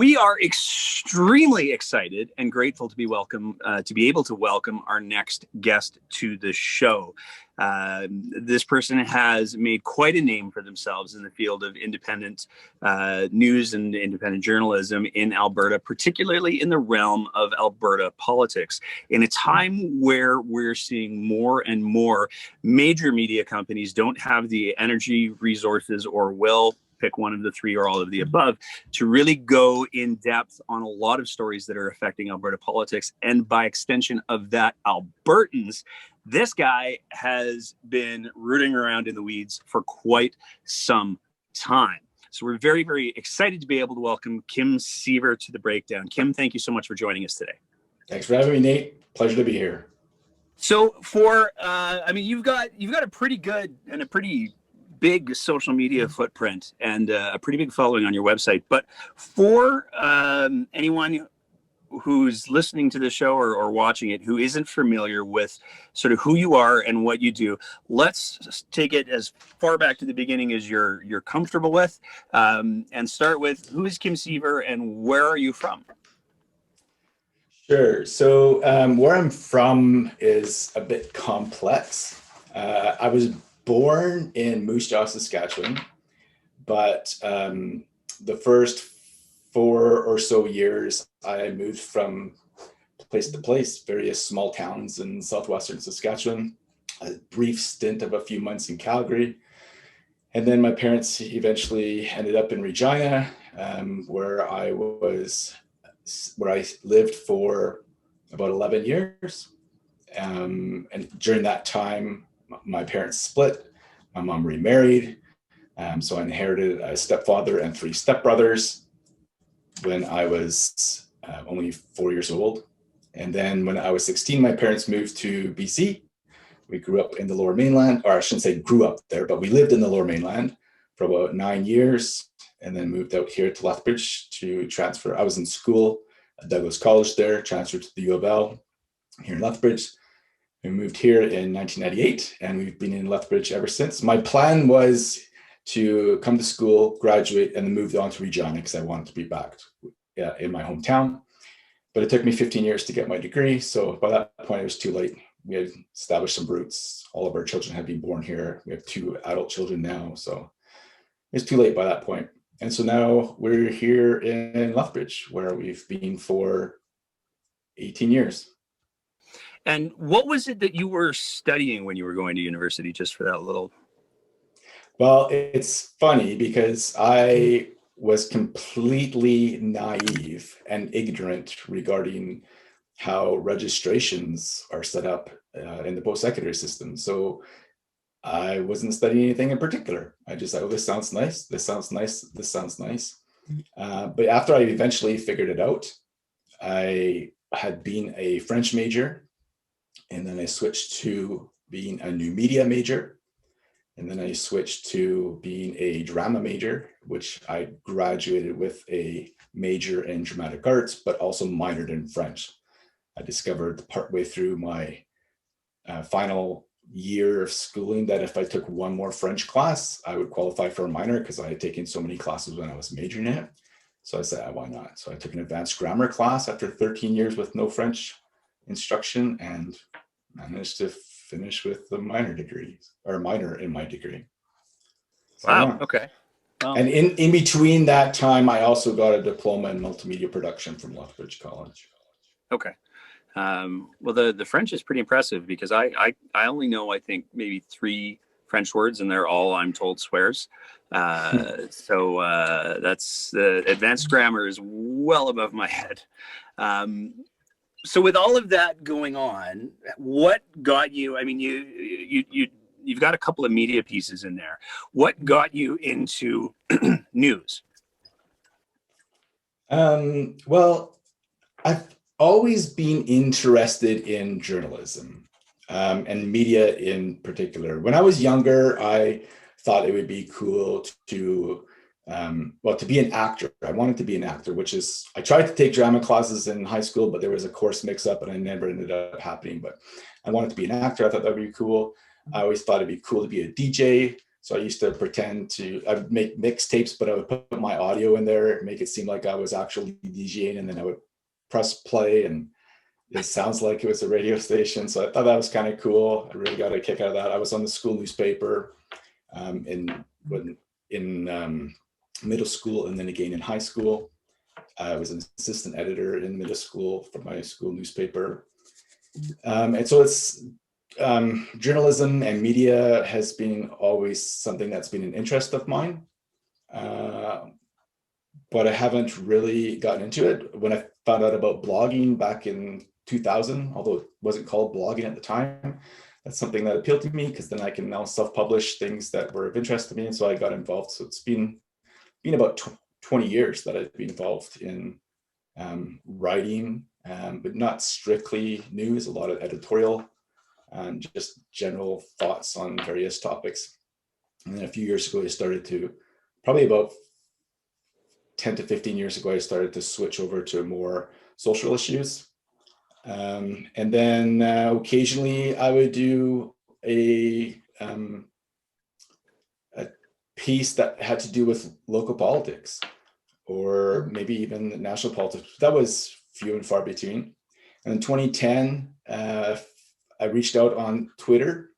We are extremely excited and grateful to be able to welcome our next guest to the show. This person has made quite a name for themselves in the field of independent news and independent journalism in Alberta, particularly in the realm of Alberta politics. In a time where we're seeing more and more major media companies don't have the energy, resources, or will, pick one of the three or all of the above, to really go in depth on a lot of stories that are affecting Alberta politics, and by extension of that, Albertans. This guy has been rooting around in the weeds for quite some time. So we're very, very excited to be able to welcome Kim Siever to the breakdown. Kim, thank you so much for joining us today. Thanks for having me, Nate. Pleasure to be here. So you've got a pretty good and a pretty big social media footprint and a pretty big following on your website. But for anyone who's listening to the show or watching it who isn't familiar with sort of who you are and what you do, let's take it as far back to the beginning as you're comfortable with, and start with, who is Kim Siever and where are you from? Sure. So where I'm from is a bit complex. I was born in Moose Jaw, Saskatchewan, but the first 4 or so years, I moved from place to place, various small towns in southwestern Saskatchewan, a brief stint of a few months in Calgary. And then my parents eventually ended up in Regina, where I lived for about 11 years. And during that time, my parents split, my mom remarried. So I inherited a stepfather and 3 stepbrothers when I was only 4 years old. And then when I was 16, my parents moved to BC. We grew up in the Lower Mainland, or I shouldn't say grew up there, but we lived in the Lower Mainland for about 9 years, and then moved out here to Lethbridge to transfer. I was in school at Douglas College there, transferred to the U of L here in Lethbridge. We moved here in 1998, and we've been in Lethbridge ever since. My plan was to come to school, graduate, and then move on to Regina because I wanted to be back in my hometown. But it took me 15 years to get my degree. So by that point, it was too late. We had established some roots. All of our children had been born here. We have 2 adult children now. So it's too late by that point. And so now we're here in Lethbridge, where we've been for 18 years. And what was it that you were studying when you were going to university, just for that little? Well, it's funny because I was completely naive and ignorant regarding how registrations are set up in the post-secondary system. So I wasn't studying anything in particular. I just thought, oh, this sounds nice. This sounds nice. This sounds nice. But after I eventually figured it out, I had been a French major, and then I switched to being a new media major. And then I switched to being a drama major, which I graduated with a major in dramatic arts, but also minored in French. I discovered partway through my final year of schooling that if I took one more French class, I would qualify for a minor because I had taken so many classes when I was majoring in it. So I said, why not? So I took an advanced grammar class after 13 years with no French instruction and managed to finish with the minor in my degree. So, wow. yeah. Okay. Wow. And in between that time, I also got a diploma in multimedia production from Lethbridge College. Okay. Well, the French is pretty impressive because I only know, I think, maybe 3 French words, and they're all, I'm told, swears. So that's advanced grammar is well above my head. So with all of that going on, what got you? I mean, you've got a couple of media pieces in there. What got you into news? Well, I've always been interested in journalism and media in particular. When I was younger, I thought it would be cool to be an actor. I wanted to be an actor, I tried to take drama classes in high school, but there was a course mix up and I never ended up happening. But I wanted to be an actor. I thought that would be cool. I always thought it'd be cool to be a DJ. So I used to pretend I'd make mixtapes, but I would put my audio in there, make it seem like I was actually DJing, and then I would press play and it sounds like it was a radio station. So I thought that was kind of cool. I really got a kick out of that. I was on the school newspaper in middle school and then again in high school. I was an assistant editor in middle school for my school newspaper. And so it's journalism and media has been always something that's been an interest of mine. But I haven't really gotten into it. When I found out about blogging back in 2000, although it wasn't called blogging at the time, that's something that appealed to me because then I can now self-publish things that were of interest to me. And so I got involved. So it's been about 20 years that I've been involved in writing, but not strictly news, a lot of editorial and just general thoughts on various topics. And then a few years ago, I started to, probably about 10 to 15 years ago, I started to switch over to more social issues. And then occasionally I would do a piece that had to do with local politics or maybe even national politics. That was few and far between. And in 2010, I reached out on Twitter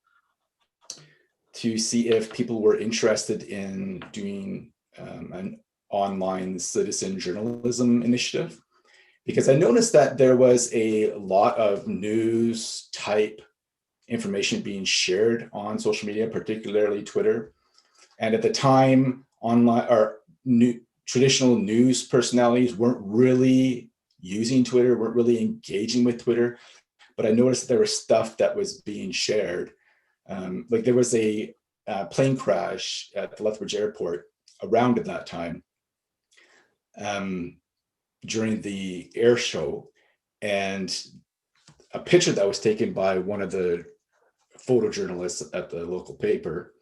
to see if people were interested in doing an online citizen journalism initiative, because I noticed that there was a lot of news type information being shared on social media, particularly Twitter. And at the time, online or traditional news personalities weren't really using Twitter, weren't really engaging with Twitter. But I noticed there was stuff that was being shared. Like there was a plane crash at the Lethbridge airport around at that time during the air show, and a picture that was taken by one of the photojournalists at the local paper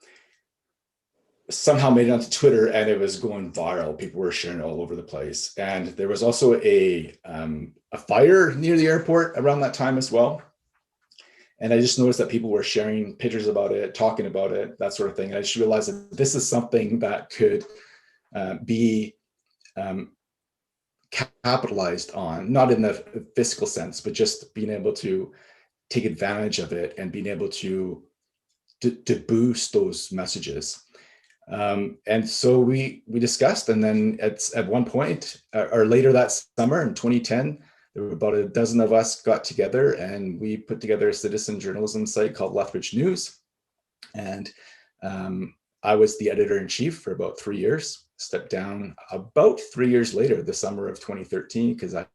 somehow made it onto Twitter, and it was going viral. People were sharing it all over the place. And there was also a fire near the airport around that time as well. And I just noticed that people were sharing pictures about it, talking about it, that sort of thing. And I just realized that this is something that could be capitalized on, not in the fiscal sense, but just being able to take advantage of it and being able to boost those messages. And so we discussed, and then at one point or later that summer in 2010, there were about a dozen of us got together and we put together a citizen journalism site called Lethbridge News. And I was the editor-in-chief for about 3 years, stepped down about 3 years later, the summer of 2013, because I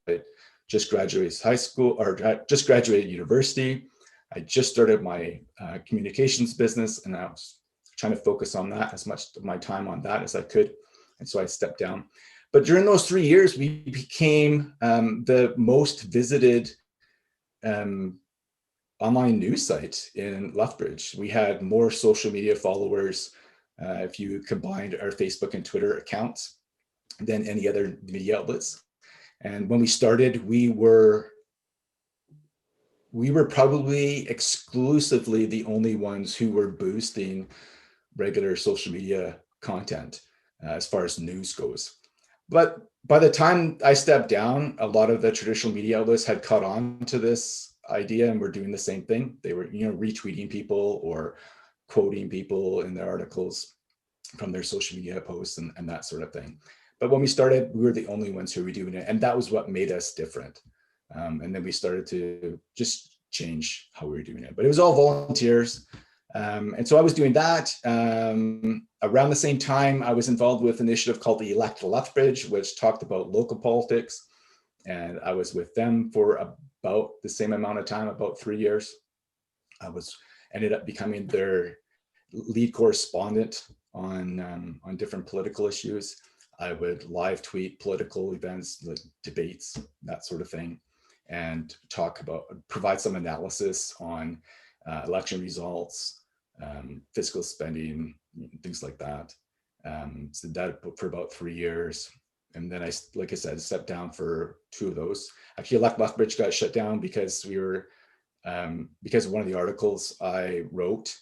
just graduated high school, or I just graduated university. I just started my communications business, and I was trying to focus on that, as much of my time on that as I could. And so I stepped down. But during those 3 years, we became the most visited online news site in Lethbridge. We had more social media followers, if you combined our Facebook and Twitter accounts, than any other media outlets. And when we started, we were probably exclusively the only ones who were boosting regular social media content as far as news goes. But by the time I stepped down, a lot of the traditional media outlets had caught on to this idea and were doing the same thing. They were, retweeting people or quoting people in their articles from their social media posts and that sort of thing. But when we started, we were the only ones who were doing it. And that was what made us different. And then we started to just change how we were doing it. But it was all volunteers. And so I was doing that. Around the same time, I was involved with an initiative called the Elect Lethbridge, which talked about local politics. And I was with them for about the same amount of time, about 3 years. Ended up becoming their lead correspondent on different political issues. I would live tweet political events, like debates, that sort of thing, and provide some analysis on election results, fiscal spending, things like that. So that for about 3 years. And then like I said, stepped down for 2 of those. Actually, Elect Lethbridge got shut down because because of one of the articles I wrote.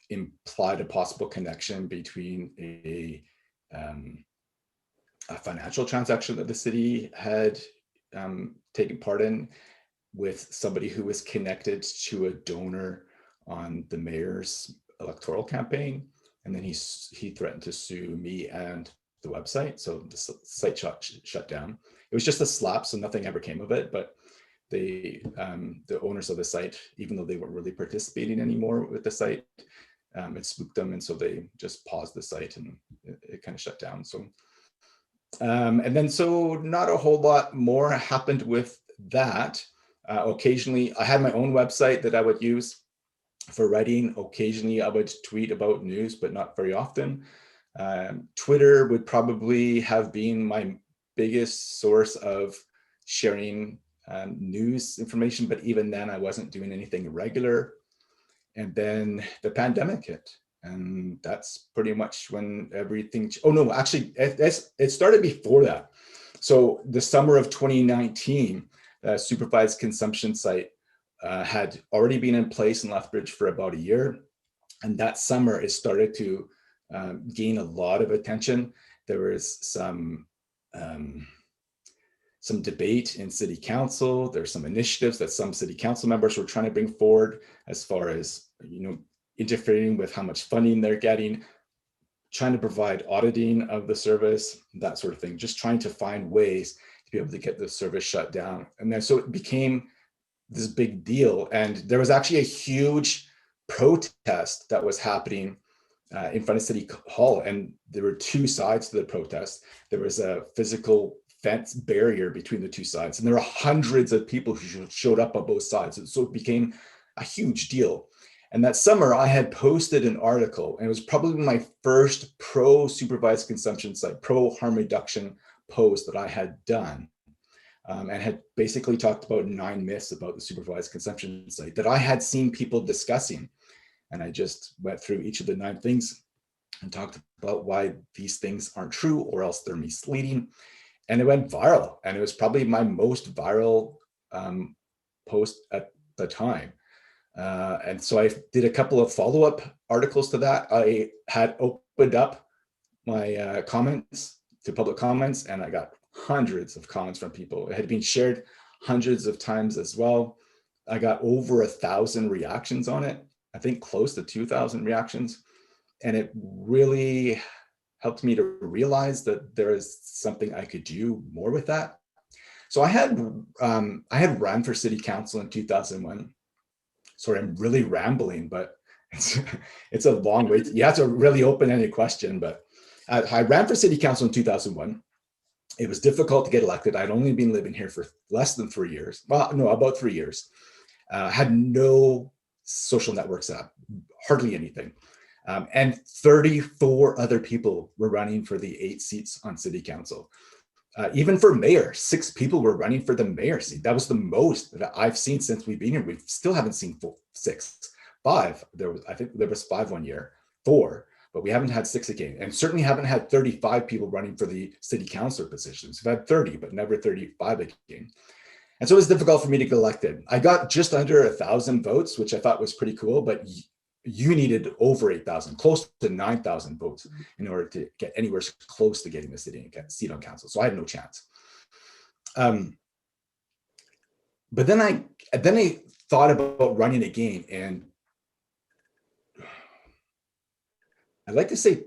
implied a possible connection between a financial transaction that the city had taken part in with somebody who was connected to a donor on the mayor's electoral campaign. And then he threatened to sue me and the website. So the site shut down. It was just a slap, so nothing ever came of it. But the owners of the site, even though they weren't really participating anymore with the site, it spooked them. And so they just paused the site and it kind of shut down. So, and then so not a whole lot more happened with that. Occasionally, I had my own website that I would use for writing. Occasionally, I would tweet about news, but not very often. Twitter would probably have been my biggest source of sharing news information, but even then, I wasn't doing anything regular. And then the pandemic hit, and that's pretty much when everything. Oh no, actually, it started before that. So the summer of 2019. Supervised consumption site had already been in place in Lethbridge for about a year. And that summer, it started to gain a lot of attention. There was some debate in city council. There's some initiatives that some city council members were trying to bring forward as far as, interfering with how much funding they're getting, trying to provide auditing of the service, that sort of thing, just trying to find ways to be able to get the service shut down. And then so it became this big deal. And there was actually a huge protest that was happening in front of City Hall. And there were two sides to the protest. There was a physical fence barrier between the two sides. And there were hundreds of people who showed up on both sides. So it became a huge deal. And that summer, I had posted an article, and it was probably my first pro-supervised consumption site, pro-harm reduction post that I had done, and had basically talked about 9 myths about the supervised consumption site that I had seen people discussing. And I just went through each of the 9 things and talked about why these things aren't true or else they're misleading. And it went viral. And it was probably my most viral post at the time. And so I did a couple of follow-up articles to that. I had opened up my comments to public comments, and I got hundreds of comments from people. It had been shared hundreds of times as well. I got over 1,000 reactions on it. I think close to 2,000 reactions. And it really helped me to realize that there is something I could do more with that. So I had run for city council in 2001. Sorry, I'm really rambling, but it's a long way. You have to really open-ended question, but I ran for city council in 2001. It was difficult to get elected. I'd only been living here for less than 3 years. Well, no, about 3 years. Had no social network set up, hardly anything. And 34 other people were running for the 8 seats on city council. Even for mayor, 6 people were running for the mayor seat. That was the most that I've seen since we've been here. We still haven't seen 6. 5. I think there was 5 one year, 4, but we haven't had 6 again. And certainly haven't had 35 people running for the city councilor positions. We've had 30, but never 35 again. And so it was difficult for me to get elected. I got just under 1,000 votes, which I thought was pretty cool, but you needed over 8,000, close to 9,000 votes in order to get anywhere close to getting the seat on council. So I had no chance. But then I thought about running again, and I'd like to say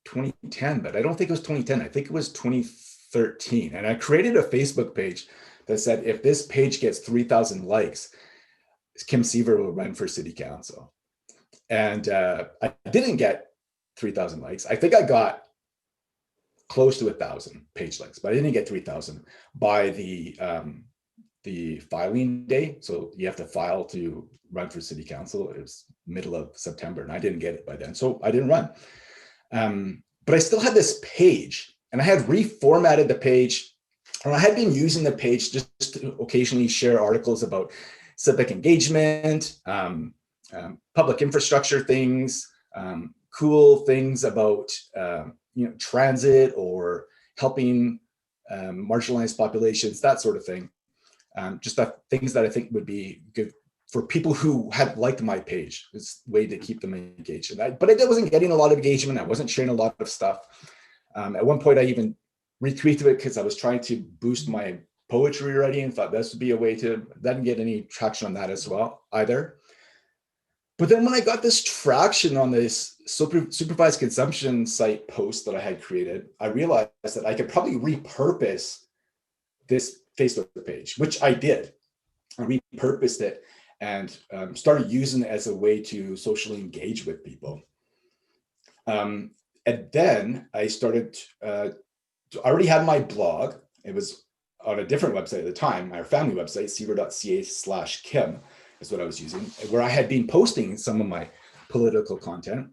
2010, but I don't think it was 2010. I think it was 2013. And I created a Facebook page that said, if this page gets 3,000 likes, Kim Siever will run for city council. And I didn't get 3,000 likes. I think I got close to 1,000 page likes, but I didn't get 3,000 by the filing day. So you have to file to run for city council. It was middle of September, and I didn't get it by then, so I didn't run. But I still had this page, and I had reformatted the page, and I had been using the page just to occasionally share articles about civic engagement, public infrastructure things, cool things about transit or helping marginalized populations, that sort of thing. Just things that I think would be good for people who had liked my page. It's a way to keep them engaged. But I wasn't getting a lot of engagement. I wasn't sharing a lot of stuff. At one point, I even retweeted it because I was trying to boost my poetry writing and thought this would be a way to, didn't get any traction on that as well either. But then when I got this traction on this supervised consumption site post that I had created, I realized that I could probably repurpose this Facebook page, which I did. I repurposed it and started using it as a way to socially engage with people. And then I started, I already had my blog. It was on a different website at the time, our family website, siever.ca/Kim is what I was using, where I had been posting some of my political content,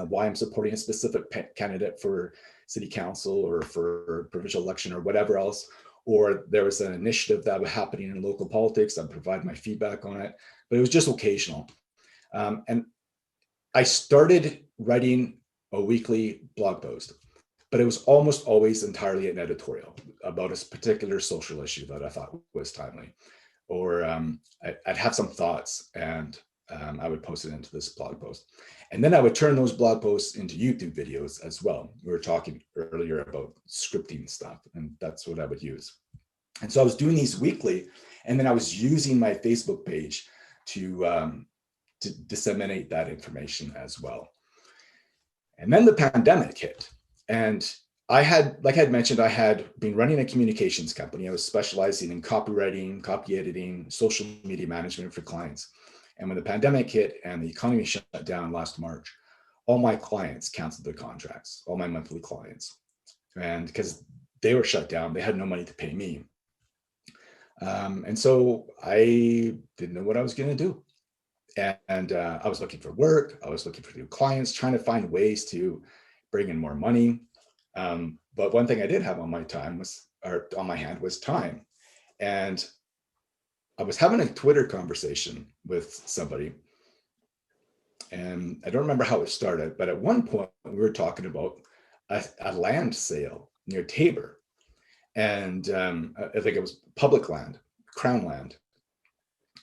why I'm supporting a specific candidate for city council or for provincial election or whatever else, or there was an initiative that was happening in local politics. I'd provide my feedback on it, but it was just occasional. And I started writing a weekly blog post, but it was almost always entirely an editorial about a particular social issue that I thought was timely. Or I'd have some thoughts and I would post it into this blog post. And then I would turn those blog posts into YouTube videos as well. We were talking earlier about scripting stuff, and that's what I would use. And so I was doing these weekly, and then I was using my Facebook page to disseminate that information as well. And then the pandemic hit, and I had, like I had mentioned, I had been running a communications company. I was specializing in copywriting, copy editing, social media management for clients. And when the pandemic hit and the economy shut down last March, all my clients canceled their contracts, all my monthly clients. And because they were shut down, they had no money to pay me. And so I didn't know what I was going to do. And I was looking for work. I was looking for new clients, trying to find ways to bring in more money. But one thing I did have on my hand was time. And I was having a Twitter conversation with somebody, and I don't remember how it started, but at one point we were talking about a land sale near Tabor. And I think it was public land, crown land.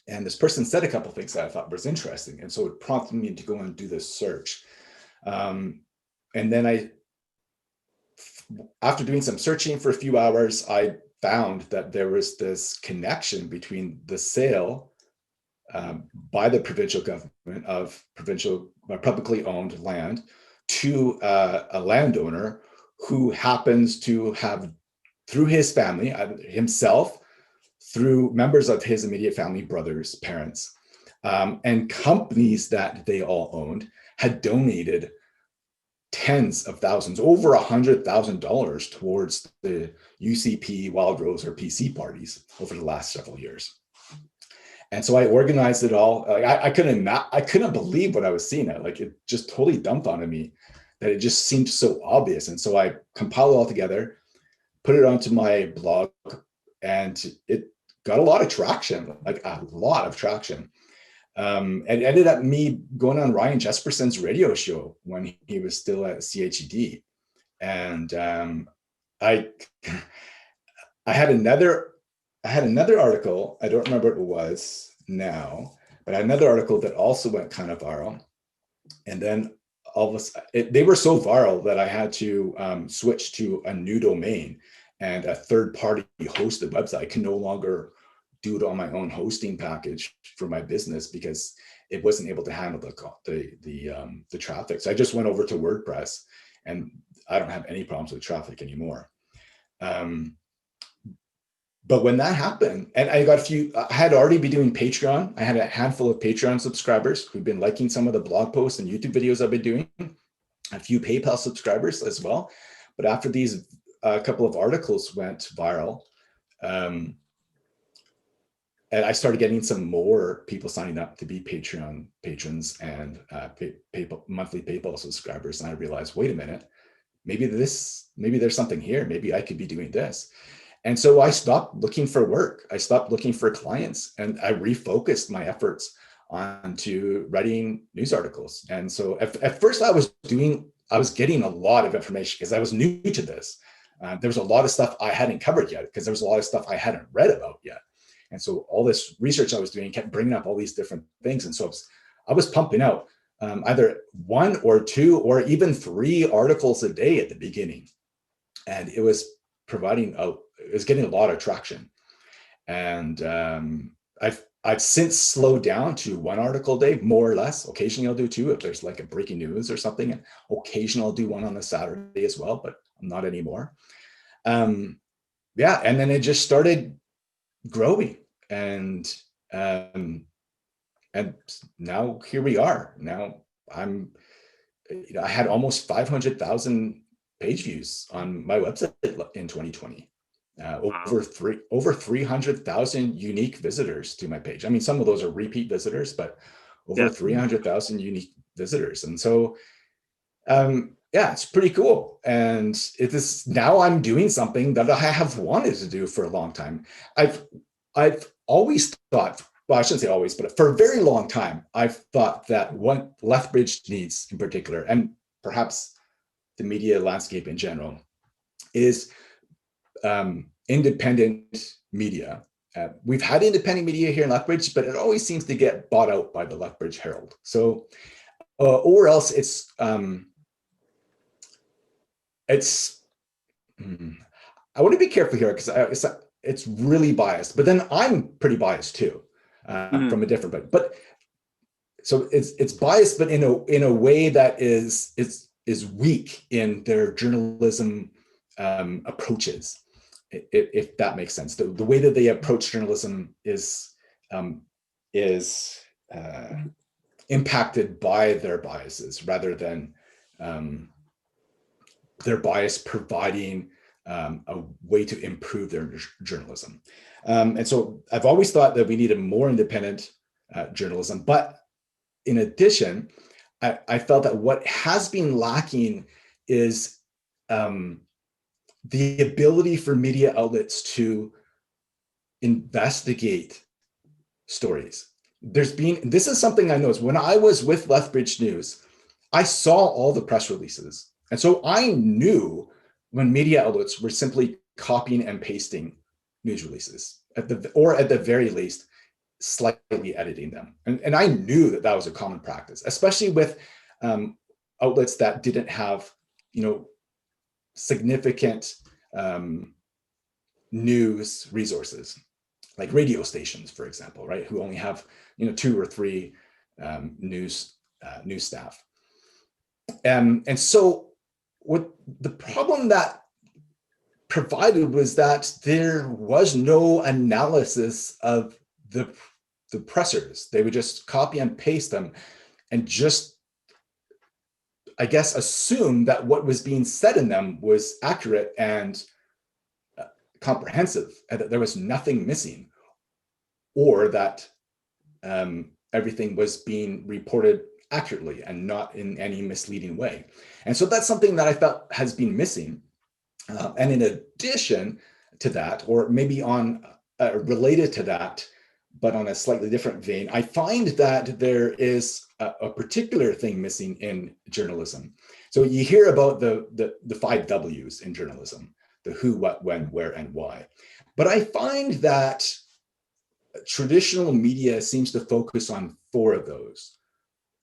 And this person said a couple of things that I thought was interesting. And so it prompted me to go and do this search. And then after doing some searching for a few hours, I found that there was this connection between the sale by the provincial government of publicly owned land to a landowner who happens to have, through his family, himself, through members of his immediate family, brothers, parents, and companies that they all owned, had donated tens of thousands, over $100,000 towards the UCP, Wild Rose, or PC parties over the last several years. And so I organized it all. I couldn't believe what I was seeing. It just totally dumped on me that it just seemed so obvious. And so I compiled it all together, put it onto my blog, and it got a lot of traction, like a lot of traction. And it ended up me going on Ryan Jesperson's radio show when he was still at CHED. And I had another article, I don't remember what it was now, but I had another article that also went kind of viral. And then all of a sudden, they were so viral that I had to switch to a new domain and a third-party hosted website. I can no longer do it on my own hosting package for my business because it wasn't able to handle the traffic. So I just went over to WordPress, and I don't have any problems with traffic anymore. But when that happened, and I had already been doing Patreon. I had a handful of Patreon subscribers who've been liking some of the blog posts and YouTube videos I've been doing, a few PayPal subscribers as well. But after these couple of articles went viral, and I started getting some more people signing up to be Patreon patrons and monthly PayPal subscribers. And I realized, wait a minute, maybe there's something here. Maybe I could be doing this. And so I stopped looking for work. I stopped looking for clients, and I refocused my efforts onto writing news articles. And so at first I was getting a lot of information because I was new to this. There was a lot of stuff I hadn't covered yet because there was a lot of stuff I hadn't read about yet. And so all this research I was doing kept bringing up all these different things. And so I was pumping out either 1 or 2 or even 3 articles a day at the beginning. And it was it was getting a lot of traction. And I've since slowed down to 1 article a day, more or less. Occasionally I'll do 2 if there's like a breaking news or something. And occasionally I'll do 1 on a Saturday as well, but not anymore. Yeah, and then it just started growing, and now here we are. Now I had almost 500,000 page views on my website in 2020. Over 300,000 unique visitors to my page. I mean, some of those are repeat visitors, but over 300,000 unique visitors. And so, yeah, it's pretty cool. And it is now I'm doing something that I have wanted to do for a long time. I've always thought, well, I shouldn't say always, but for a very long time, I've thought that what Lethbridge needs in particular, and perhaps the media landscape in general, is independent media. We've had independent media here in Lethbridge, but it always seems to get bought out by the Lethbridge Herald. So, or else it's I want to be careful here because it's really biased, but then I'm pretty biased too, from a different, but so it's biased, but in a way that is weak in their journalism approaches, if that makes sense. The way that they approach journalism is impacted by their biases rather than their bias providing a way to improve their journalism. And so I've always thought that we needed more independent journalism, but in addition, I felt that what has been lacking is the ability for media outlets to investigate stories. This is something I noticed when I was with Lethbridge News. I saw all the press releases. And so I knew when media outlets were simply copying and pasting news releases, or at the very least, slightly editing them. And I knew that was a common practice, especially with outlets that didn't have, significant news resources, like radio stations, for example, right? Who only have, 2 or 3 news staff. And so what the problem that provided was that there was no analysis of the pressers. They would just copy and paste them and just, I guess, assume that what was being said in them was accurate and comprehensive, and that there was nothing missing, or that everything was being reported accurately and not in any misleading way. And so that's something that I felt has been missing. And in addition to that, or maybe on related to that, but on a slightly different vein, I find that there is a particular thing missing in journalism. So you hear about the 5 W's in journalism: the who, what, when, where, and why. But I find that traditional media seems to focus on 4 of those: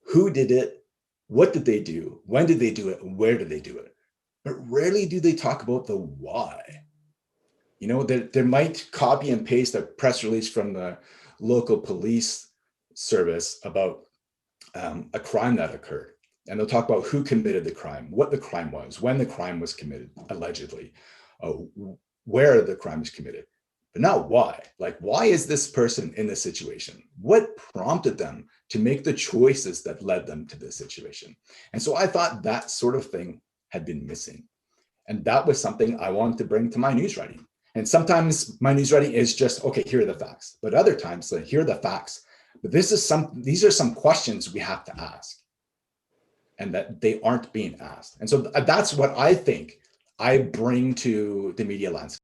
who did it, what did they do, when did they do it, where did they do it. But rarely do they talk about the why. They might copy and paste a press release from the local police service about a crime that occurred. And they'll talk about who committed the crime, what the crime was, when the crime was committed, allegedly, where the crime was committed, but not why. Like, why is this person in this situation? What prompted them to make the choices that led them to this situation? And so I thought that sort of thing had been missing. And that was something I wanted to bring to my news writing. And sometimes my news writing is just, okay, here are the facts. But other times, like, here are the facts. But these are some questions we have to ask, and that they aren't being asked. And so that's what I think I bring to the media landscape.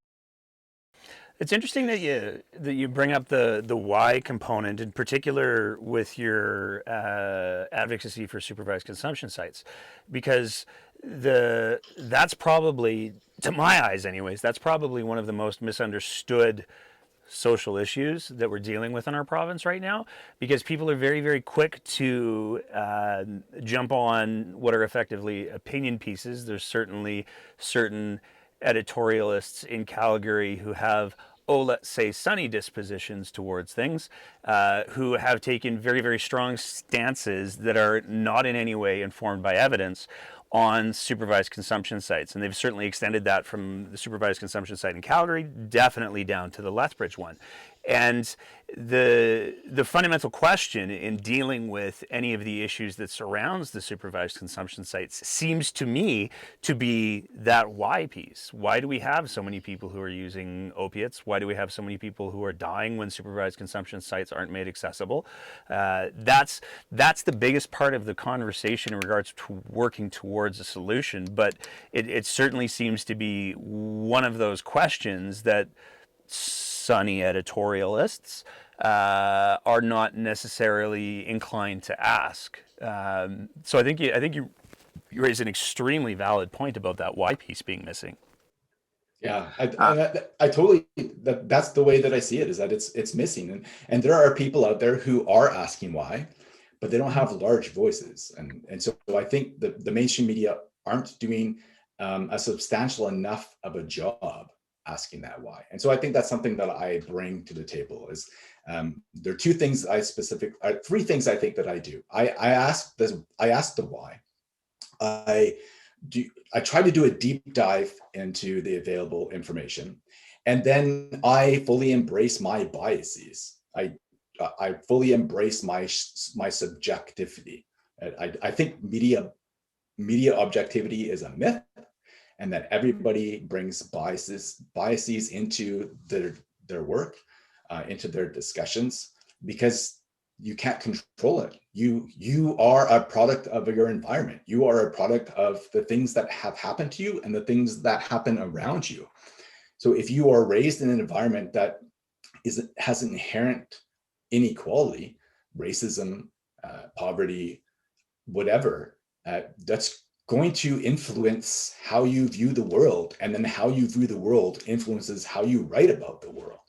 It's interesting that you bring up the why component, in particular with your advocacy for supervised consumption sites, because that's probably, to my eyes anyways, that's probably one of the most misunderstood social issues that we're dealing with in our province right now, because people are very, very quick to jump on what are effectively opinion pieces. There's certainly certain editorialists in Calgary who have, oh, let's say, sunny dispositions towards things, who have taken very, very strong stances that are not in any way informed by evidence on supervised consumption sites. And they've certainly extended that from the supervised consumption site in Calgary, definitely down to the Lethbridge one. And the fundamental question in dealing with any of the issues that surrounds the supervised consumption sites seems to me to be that why piece. Why do we have so many people who are using opiates? Why do we have so many people who are dying when supervised consumption sites aren't made accessible? That's the biggest part of the conversation in regards to working towards a solution. But it certainly seems to be one of those questions that sunny editorialists are not necessarily inclined to ask. So I think you raise an extremely valid point about that why piece being missing. Yeah, I totally, that's the way that I see it, is that it's missing. And there are people out there who are asking why, but they don't have large voices. And so I think the mainstream media aren't doing a substantial enough of a job asking that why. And so I think that's something that I bring to the table. Is there are three things I think that I do. I ask the why. I try to do a deep dive into the available information, and then I fully embrace my biases. I fully embrace my subjectivity. I think media objectivity is a myth, and that everybody brings biases into their work, into their discussions, because you can't control it. You are a product of your environment. You are a product of the things that have happened to you and the things that happen around you. So if you are raised in an environment that has inherent inequality, racism, poverty, whatever, that's going to influence how you view the world, and then how you view the world influences how you write about the world.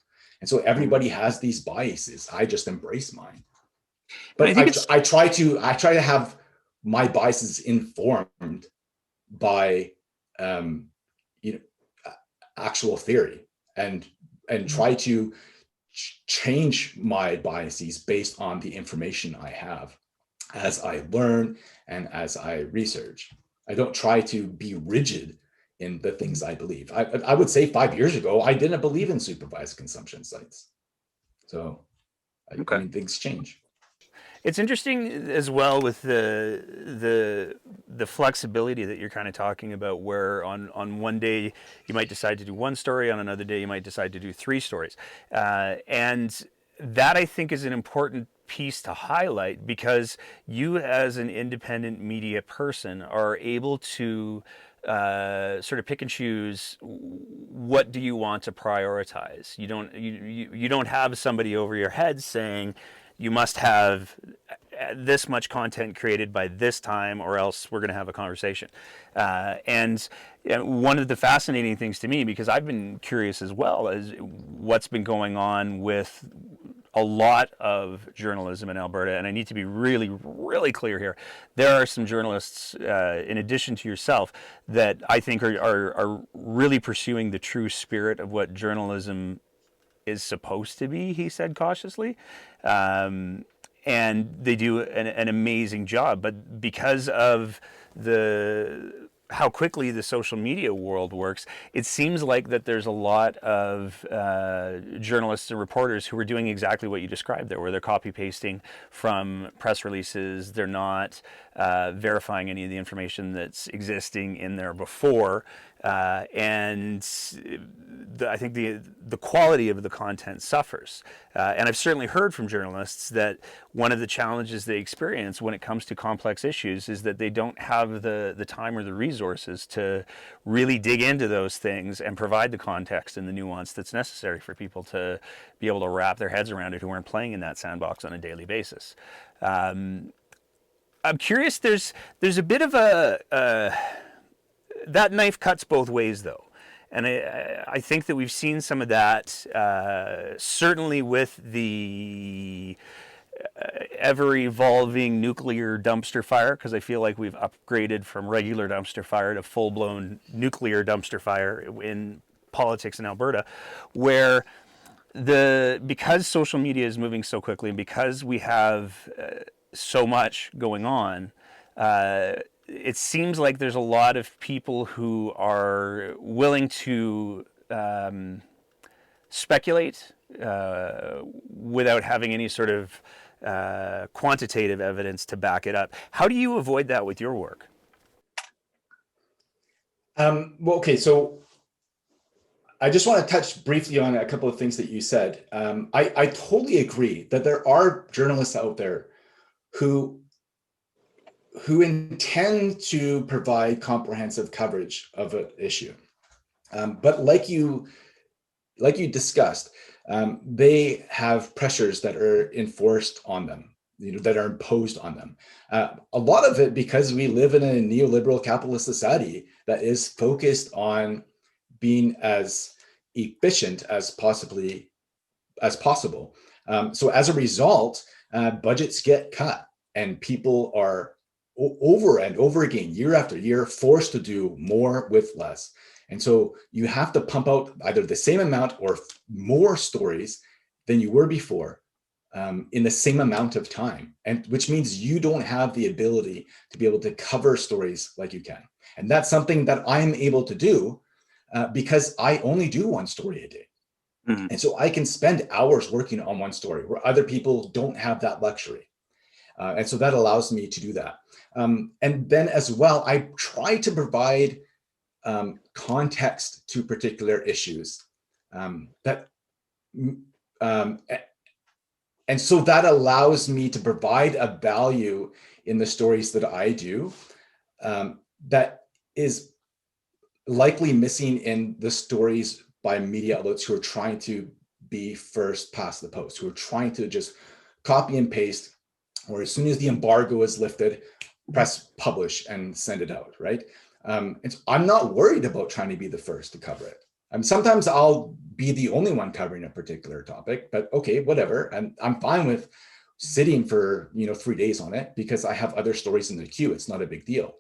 And so everybody has these biases. I just embrace mine. But I try to have my biases informed by actual theory, and try to change my biases based on the information I have as I learn and as I research. I don't try to be rigid in the things I believe. I would say 5 years ago, I didn't believe in supervised consumption sites. So I mean, things change. It's interesting as well with the flexibility that you're kind of talking about, where on one day you might decide to do one story, on another day you might decide to do three stories, and that, I think, is an important piece to highlight, because you as an independent media person are able to sort of pick and choose what do you want to prioritize. You don't have somebody over your head saying you must have this much content created by this time, or else we're going to have a conversation. And one of the fascinating things to me, because I've been curious as well, is what's been going on with a lot of journalism in Alberta. And I need to be really, really clear here. There are some journalists, in addition to yourself, that I think are really pursuing the true spirit of what journalism is supposed to be, he said cautiously. And they do an amazing job. But because of how quickly the social media world works, it seems like that there's a lot of journalists and reporters who are doing exactly what you described there, where they're copy pasting from press releases. They're not verifying any of the information that's existing in there before. And I think the quality of the content suffers. And I've certainly heard from journalists that one of the challenges they experience when it comes to complex issues is that they don't have the time or the resources to really dig into those things and provide the context and the nuance that's necessary for people to be able to wrap their heads around it, who aren't playing in that sandbox on a daily basis. I'm curious, there's a bit of that knife cuts both ways, though. And I think that we've seen some of that, certainly with the ever-evolving nuclear dumpster fire, because I feel like we've upgraded from regular dumpster fire to full-blown nuclear dumpster fire in politics in Alberta, where because social media is moving so quickly and because we have so much going on, it seems like there's a lot of people who are willing to speculate without having any sort of quantitative evidence to back it up. How do you avoid that with your work? Well, okay, so I just want to touch briefly on a couple of things that you said. I totally agree that there are journalists out there who intend to provide comprehensive coverage of an issue. But like you discussed, they have pressures that are enforced on them, that are imposed on them. A lot of it because we live in a neoliberal capitalist society that is focused on being as efficient as possible. So as a result, budgets get cut and people are over and over again, year after year, forced to do more with less. And so you have to pump out either the same amount or more stories than you were before in the same amount of time, and which means you don't have the ability to be able to cover stories like you can. And that's something that I'm able to do because I only do one story a day. Mm-hmm. And so I can spend hours working on one story where other people don't have that luxury. And so that allows me to do that. And then as well, I try to provide context to particular issues and so that allows me to provide a value in the stories that I do that is likely missing in the stories by media outlets who are trying to be first past the post, who are trying to just copy and paste, or as soon as the embargo is lifted, press publish and send it out, right? I'm not worried about trying to be the first to cover it. Sometimes I'll be the only one covering a particular topic, but okay, whatever. And I'm fine with sitting for 3 days on it because I have other stories in the queue. It's not a big deal.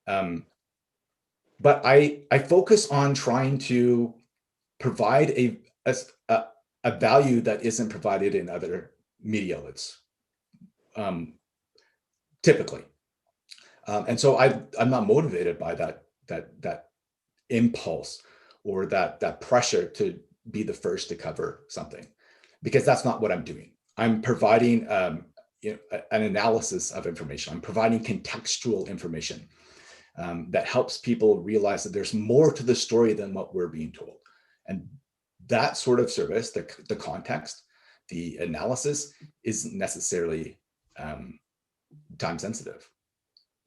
But I focus on trying to provide a value that isn't provided in other media outlets, typically. And so I'm not motivated by that impulse or that pressure to be the first to cover something, because that's not what I'm doing. I'm providing an analysis of information. I'm providing contextual information that helps people realize that there's more to the story than what we're being told. And that sort of service, the context, the analysis, isn't necessarily time sensitive.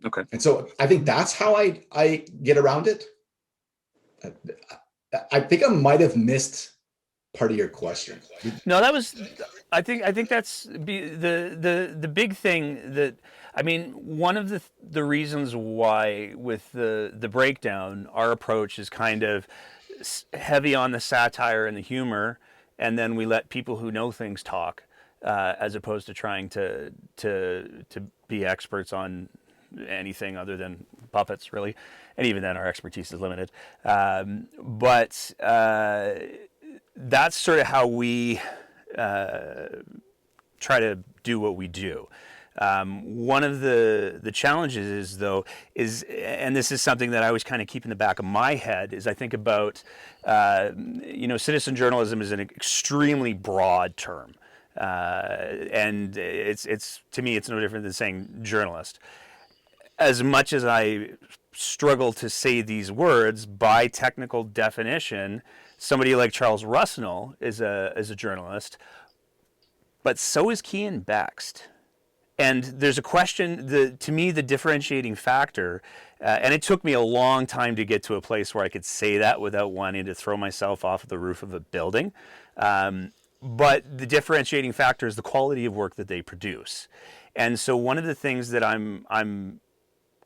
Okay. And so I think that's how I get around it. I think I might have missed part of your question. No, that was. I think that's the big thing that. I mean, one of the reasons why with the breakdown, our approach is kind of heavy on the satire and the humor, and then we let people who know things talk, as opposed to trying to be experts on anything other than puppets, really, and even then our expertise is limited. But that's sort of how we try to do what we do. One of the challenges is, though, and this is something that I always kind of keep in the back of my head, is I think about, citizen journalism is an extremely broad term. And it's to me, it's no different than saying journalist. As much as I struggle to say these words, by technical definition, somebody like Charles Rusnell is a journalist, but so is Cian Bext. And there's a question, to me, the differentiating factor, and it took me a long time to get to a place where I could say that without wanting to throw myself off the roof of a building. But the differentiating factor is the quality of work that they produce. And so one of the things that I'm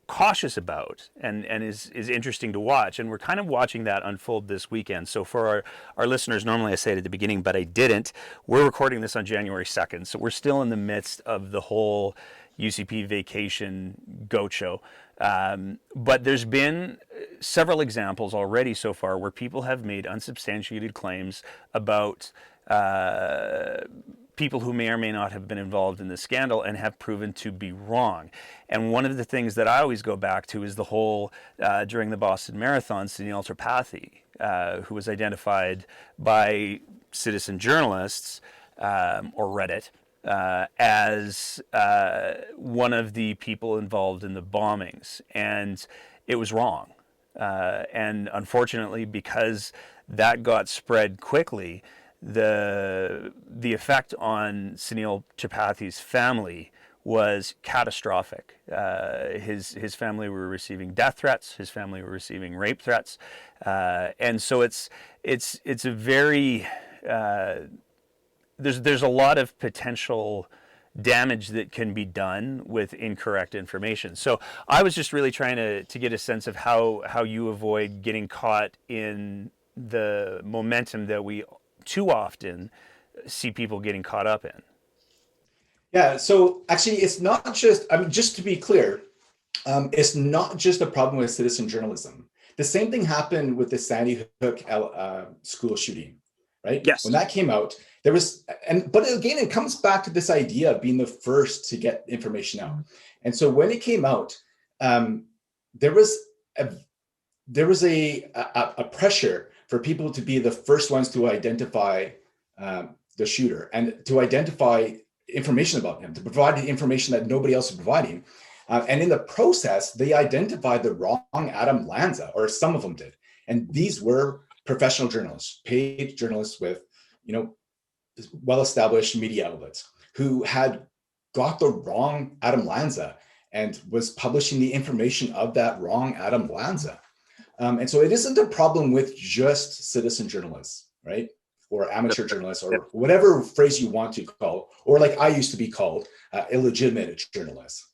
cautious about and is interesting to watch. And we're kind of watching that unfold this weekend. So for our listeners, normally I say it at the beginning, but I didn't. We're recording this on January 2nd. So we're still in the midst of the whole UCP vacation goat show. But there's been several examples already so far where people have made unsubstantiated claims about people who may or may not have been involved in the scandal and have proven to be wrong. And one of the things that I always go back to is the whole, during the Boston Marathon, Sunil Tripathi, who was identified by citizen journalists, or Reddit, as one of the people involved in the bombings. And it was wrong. And unfortunately, because that got spread quickly, the effect on Sunil Tripathi's family was catastrophic. His family were receiving death threats. His family were receiving rape threats, and so it's a very there's a lot of potential damage that can be done with incorrect information. So I was just really trying to get a sense of how you avoid getting caught in the momentum that we too often see people getting caught up in. Yeah, so actually it's not just, I mean, just to be clear, it's not just a problem with citizen journalism. The same thing happened with the Sandy Hook school shooting, right? Yes. When that came out, there was, but again, it comes back to this idea of being the first to get information out. And so when it came out, there was a pressure for people to be the first ones to identify the shooter and to identify information about him, to provide the information that nobody else is providing. And in the process, they identified the wrong Adam Lanza, or some of them did. And these were professional journalists, paid journalists with, well-established media outlets who had got the wrong Adam Lanza and was publishing the information of that wrong Adam Lanza. And so it isn't a problem with just citizen journalists, right? Or amateur journalists, or whatever phrase you want to call, or like I used to be called, illegitimate journalists.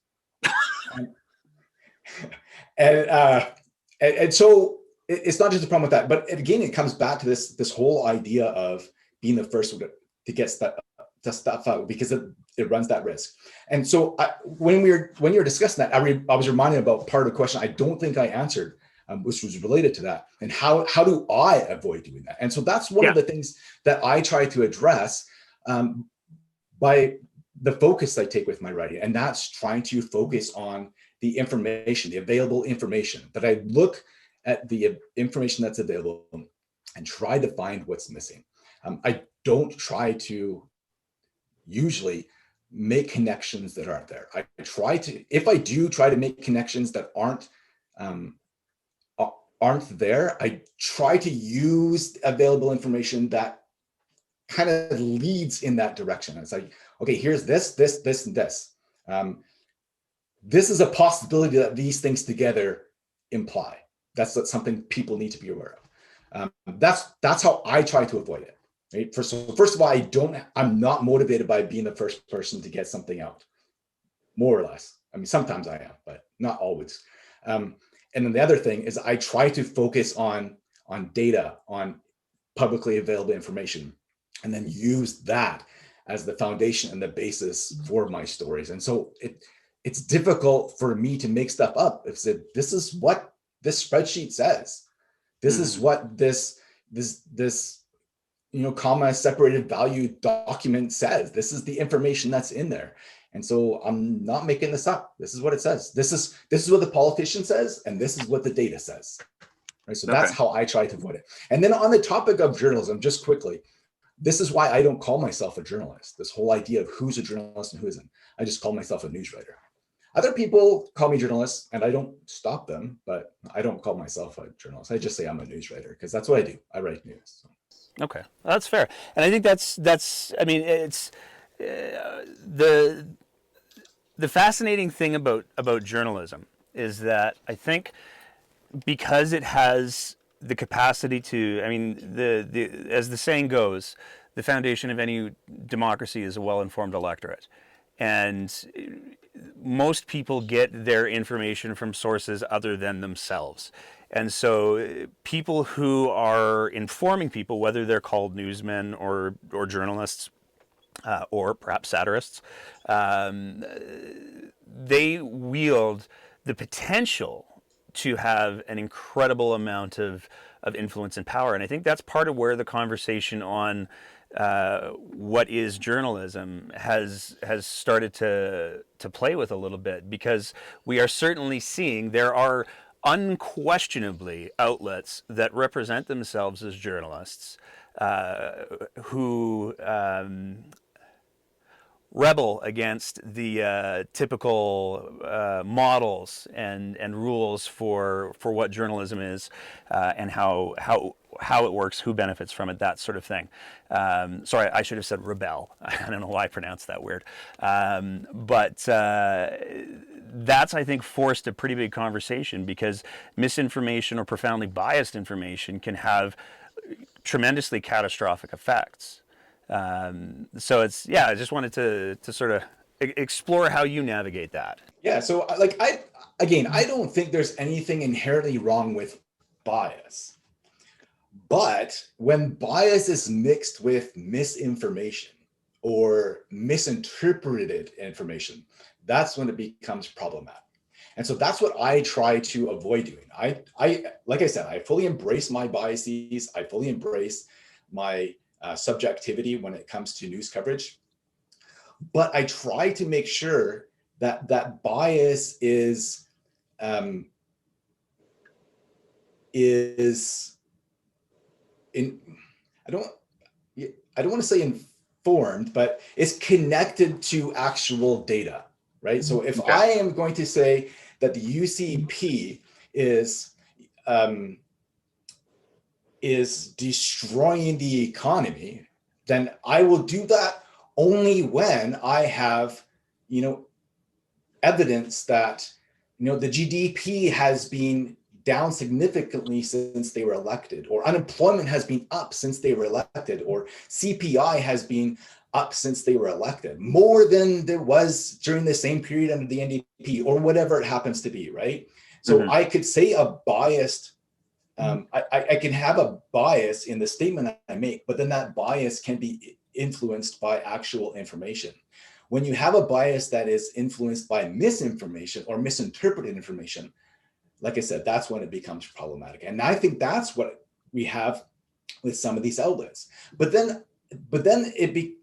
And so it's not just a problem with that, but again, it comes back to this whole idea of being the first to get stuff out, because it runs that risk. And so when you're discussing that, I was reminded about part of the question I don't think I answered, which was related to that. And how do I avoid doing that? And so that's one of the things that I try to address by the focus I take with my writing. And that's trying to focus on the information, the available information, that I look at the information that's available and try to find what's missing. I don't try to usually make connections that aren't there. I try to, if I do try to make connections that aren't there, I try to use available information that kind of leads in that direction. It's like, okay, here's this, and this. This is a possibility that these things together imply. That's something people need to be aware of. That's how I try to avoid it. Right? First of all, I'm not motivated by being the first person to get something out, more or less. I mean, sometimes I am, but not always. And then the other thing is I try to focus on data, on publicly available information, and then use that as the foundation and the basis for my stories. And so it's difficult for me to make stuff up. If this is what this spreadsheet says, this is what this comma separated value document says. This is the information that's in there. And so I'm not making this up. This is what it says. This is what the politician says, and this is what the data says. Right. So that's how I try to avoid it. And then on the topic of journalism, just quickly, this is why I don't call myself a journalist. This whole idea of who's a journalist and who isn't. I just call myself a news writer. Other people call me journalists, and I don't stop them, but I don't call myself a journalist. I just say I'm a news writer because that's what I do. I write news. So. Okay, well, that's fair, and I think that's. I mean, it's the fascinating thing about journalism is that I think because it has the capacity to. I mean, as the saying goes, the foundation of any democracy is a well-informed electorate. And most people get their information from sources other than themselves. And so people who are informing people, whether they're called newsmen or journalists or perhaps satirists, they wield the potential to have an incredible amount of influence and power. And I think that's part of where the conversation on what is journalism has started to play with a little bit, because we are certainly seeing there are unquestionably outlets that represent themselves as journalists who rebel against the typical models and rules for what journalism is, and how it works, who benefits from it, that sort of thing. Sorry, I should have said rebel. I don't know why I pronounced that weird. But that's, I think, forced a pretty big conversation, because misinformation or profoundly biased information can have tremendously catastrophic effects. So it's, yeah, I just wanted to sort of explore how you navigate that. Yeah. So like, I don't think there's anything inherently wrong with bias, but when bias is mixed with misinformation or misinterpreted information, that's when it becomes problematic. And so that's what I try to avoid doing. I like I said, I fully embrace my biases. I fully embrace my subjectivity when it comes to news coverage, but I try to make sure that that bias is in, I don't want to say informed, but it's connected to actual data, right? So if I am going to say that the UCP is destroying the economy, then I will do that only when I have, evidence that, the GDP has been down significantly since they were elected, or unemployment has been up since they were elected, or CPI has been up since they were elected, more than there was during the same period under the NDP, or whatever it happens to be, right? So I could say a biased, I can have a bias in the statement I make, but then that bias can be influenced by actual information. When you have a bias that is influenced by misinformation or misinterpreted information, like I said, that's when it becomes problematic. And I think that's what we have with some of these outlets. But then it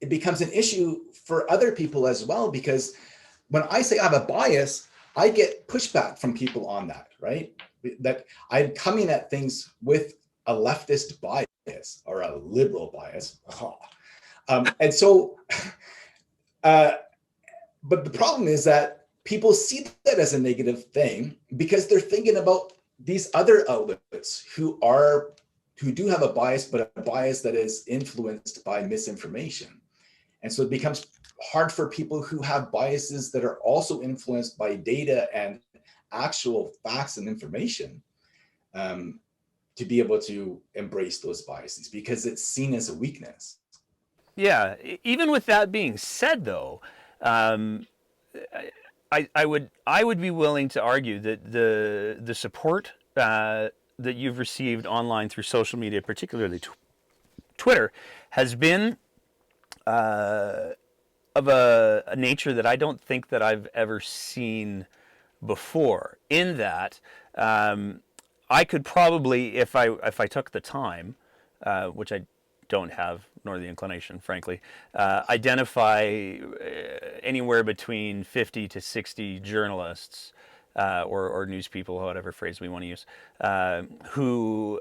becomes an issue for other people as well, because when I say I have a bias, I get pushback from people on that, right? That I'm coming at things with a leftist bias or a liberal bias. And so, but the problem is that people see that as a negative thing because they're thinking about these other outlets who do have a bias, but a bias that is influenced by misinformation. And so it becomes hard for people who have biases that are also influenced by data and actual facts and information to be able to embrace those biases, because it's seen as a weakness. Yeah. Even with that being said, though, I would be willing to argue that the support that you've received online through social media, particularly Twitter, has been of a nature that I don't think that I've ever seen before. In that, I could probably, if I took the time, which I don't have, nor the inclination, frankly, identify anywhere between 50 to 60 journalists or news people, whatever phrase we want to use, who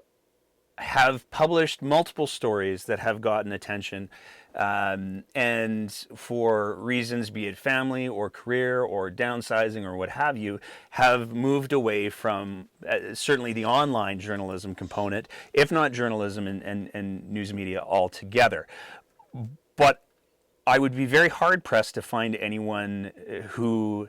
have published multiple stories that have gotten attention, and for reasons, be it family or career or downsizing or what have you, have moved away from certainly the online journalism component, if not journalism and news media altogether. But I would be very hard pressed to find anyone who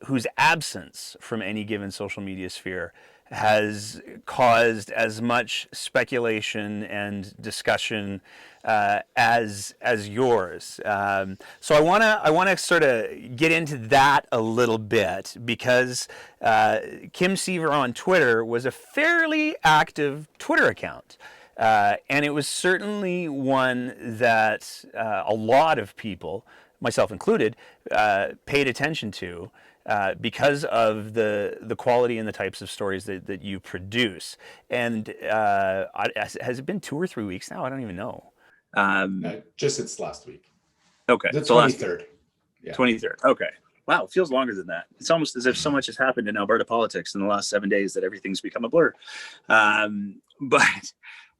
whose absence from any given social media sphere has caused as much speculation and discussion as yours. So I wanna sort of get into that a little bit, because Kim Siever on Twitter was a fairly active Twitter account. And it was certainly one that a lot of people, myself included, paid attention to because of the quality and the types of stories that you produce. And has it been 2 or 3 weeks now? I don't even know. Just it's last week. Okay. The so 23rd. Yeah. 23rd. Okay. Wow. It feels longer than that. It's almost as if so much has happened in Alberta politics in the last 7 days that everything's become a blur. But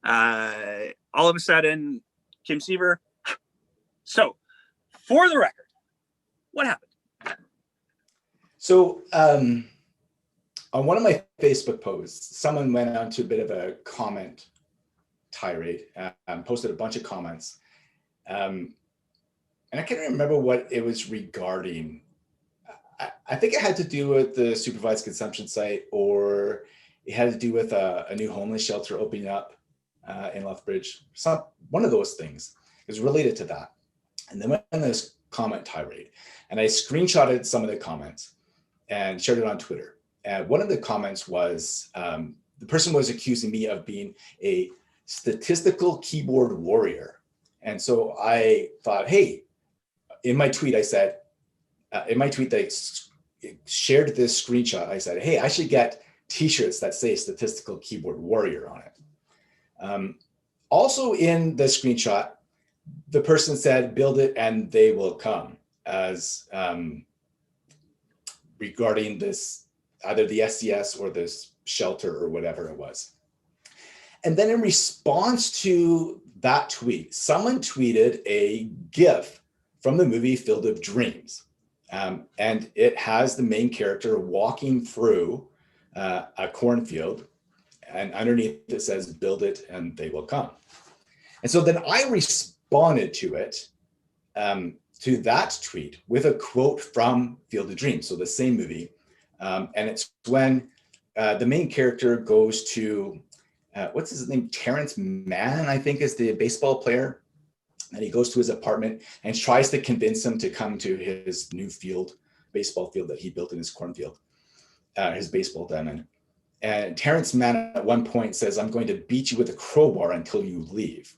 all of a sudden, Kim Siever. So, for the record, what happened? So on one of my Facebook posts, someone went on to a bit of a comment tirade, posted a bunch of comments. And I can't remember what it was regarding. I think it had to do with the supervised consumption site, or it had to do with a new homeless shelter opening up in Lethbridge. One of those things is related to that. And then went on this comment tirade, and I screenshotted some of the comments and shared it on Twitter. And one of the comments was, the person was accusing me of being a statistical keyboard warrior. And so I thought, hey, in my tweet, I said, in my tweet that shared this screenshot, I said, hey, I should get t-shirts that say statistical keyboard warrior on it. Also in the screenshot, the person said, build it and they will come, as regarding this, either the SCS or this shelter or whatever it was. And then in response to that tweet, someone tweeted a GIF from the movie Field of Dreams. And it has the main character walking through a cornfield, and underneath it says, build it and they will come. And so then I responded to it, to that tweet, with a quote from Field of Dreams, so the same movie. And it's when the main character goes to, what's his name? Terrence Mann, I think, is the baseball player. And he goes to his apartment and tries to convince him to come to his new field, baseball field that he built in his cornfield, his baseball diamond. And Terrence Mann at one point says, I'm going to beat you with a crowbar until you leave.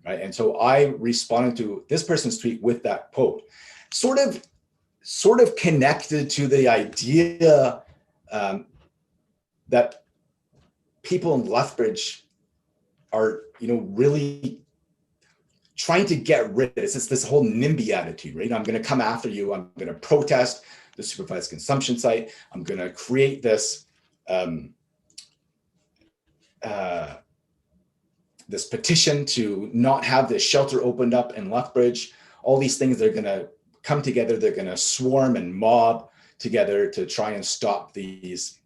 Right? And so I responded to this person's tweet with that quote, sort of connected to the idea that people in Lethbridge are, really trying to get rid of this. It's this whole NIMBY attitude, right? I'm going to come after you. I'm going to protest the supervised consumption site. I'm going to create this this petition to not have this shelter opened up in Lethbridge. All these things, they're going to come together. They're going to swarm and mob together to try and stop these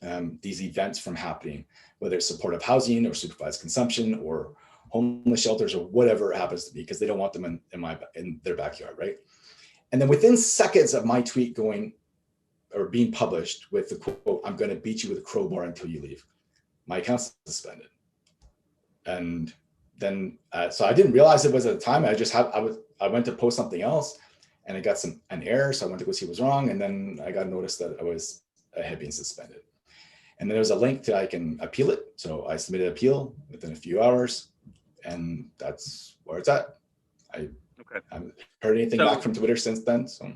events from happening, whether it's supportive housing or supervised consumption or homeless shelters or whatever it happens to be, because they don't want them in their backyard, right? And then within seconds of my tweet being published with the quote, I'm going to beat you with a crowbar until you leave, my account's suspended. And then, so I didn't realize it was at the time. I went to post something else, and I got an error. So I went to go see what was wrong. And then I got a notice that I had been suspended. And then there was a link to, I can appeal it. So I submitted an appeal within a few hours, and that's where it's at. I haven't heard anything back from Twitter since then. So,